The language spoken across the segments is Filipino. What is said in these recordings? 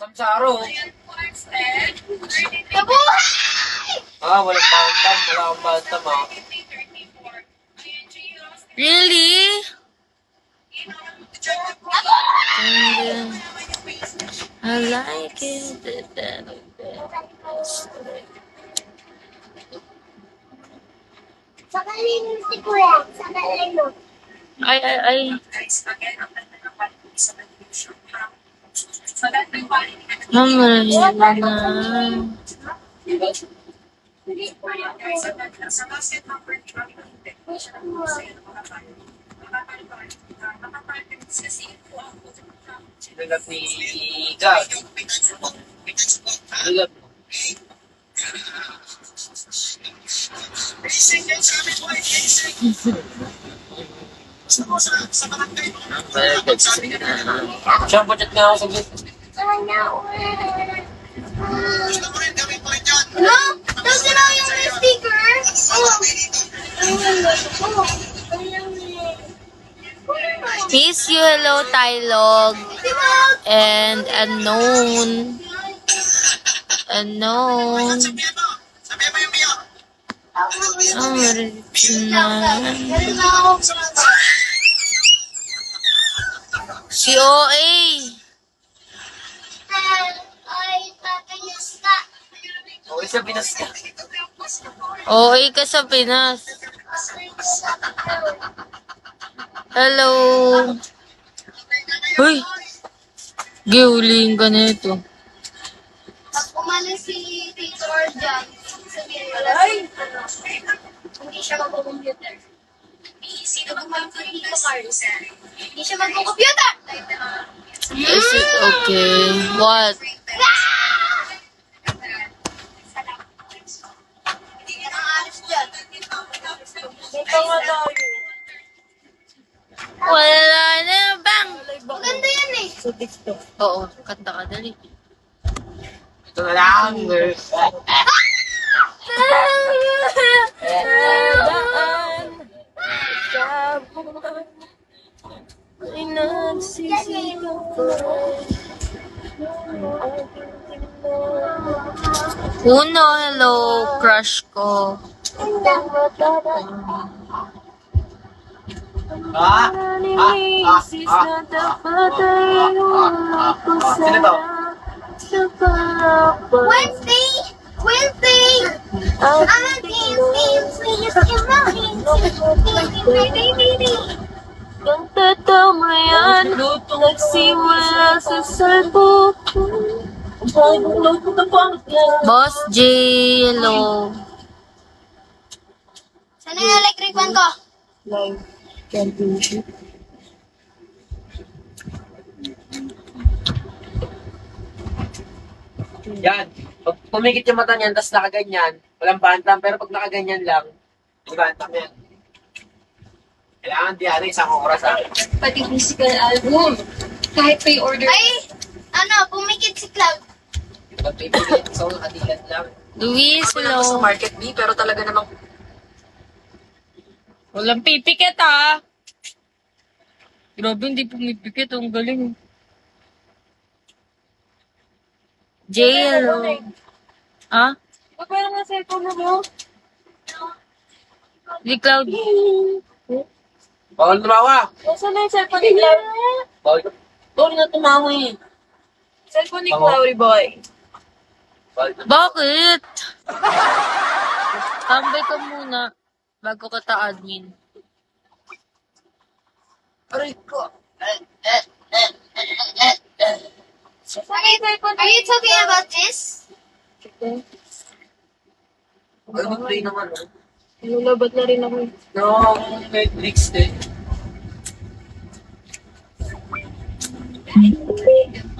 Samsaro. Nabuhay! Walang bantam. Wala akong bantam, Really? I like it. Sakalin si Kuya. Sakalin mo. Ay. Mama, na. Sinulat ni Gag. Sinulat mo. Siyang budget nga ako sa gusto. No? Doon na yung sticker? Miss you, hello, Tylog. And unknown. Si OA. Okay sa Pinas ka. OA ka sa Pinas. Hello. Hoy. Giuling ka na ito. Pag umalis si Tito Orjan, sabihin mo lang, hindi siya mag-computer. Sino mag-computer? Hindi siya mag-computer! Is it okay? What? Hindi ka nang alis dyan. Punta nga tayo. Wala na bang? Maganda yan eh. Sa TikTok. Oo, kanta ka dali. Ito na lang. Daan sa buwan ay nagsisigaw ko. Uno, hello, crush ko. Naninisis na dapat ay wala ko Sino to? sa papa. Wednesday! I'm a dance, please give my hands. Ang tatamayan, nagsimula sa salpo. Ang bagong logo na pangyan. Boss J, hello. Sana yung electric fan ko? Live championship. Yan. Pag pumikit yung mata niyan, tapos nakaganyan, walang bantam, pero pag nakaganyan lang, may bantam yan. Kailangan diyan isang oras Pati physical album. Kahit pay order. Ay! Pumikit si Cloud. Pag pipili, so nakadilat lang. Luis, Ako lang sa hello. Market B, pero talaga namang Walang pipikit ah. Grabe, hindi pumipikit. Ang galing. J, hello. Ha? Pero nga cellphone mo. Di Cloud. bawal tumawa. Nasaan na yung cellphone ni Cloud? Bawal. Bawal na tumawi. Cellphone ni Cloudy boy. Bawal. Bakit? Tambay ka muna bago ka ta-admin. Aray ko. Are you talking about this? Ay, mag-play naman. Lulabat na rin ako. No, Netflix din.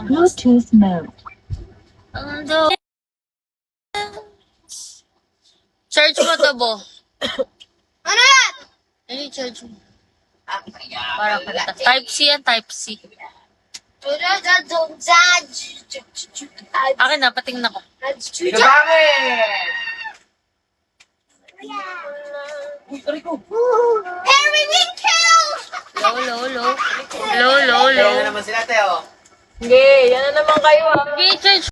Bluetooth mode. Ando. Charge mo to, Bo. Ano yan? Ay, charge mo. Para kita. Type C yan, type C. Akin na, patingin ako. Ito bakit? Harry Winkle! Low. Kaya na naman sila, Teo. Sige, yan na naman kayo ah. Okay, charge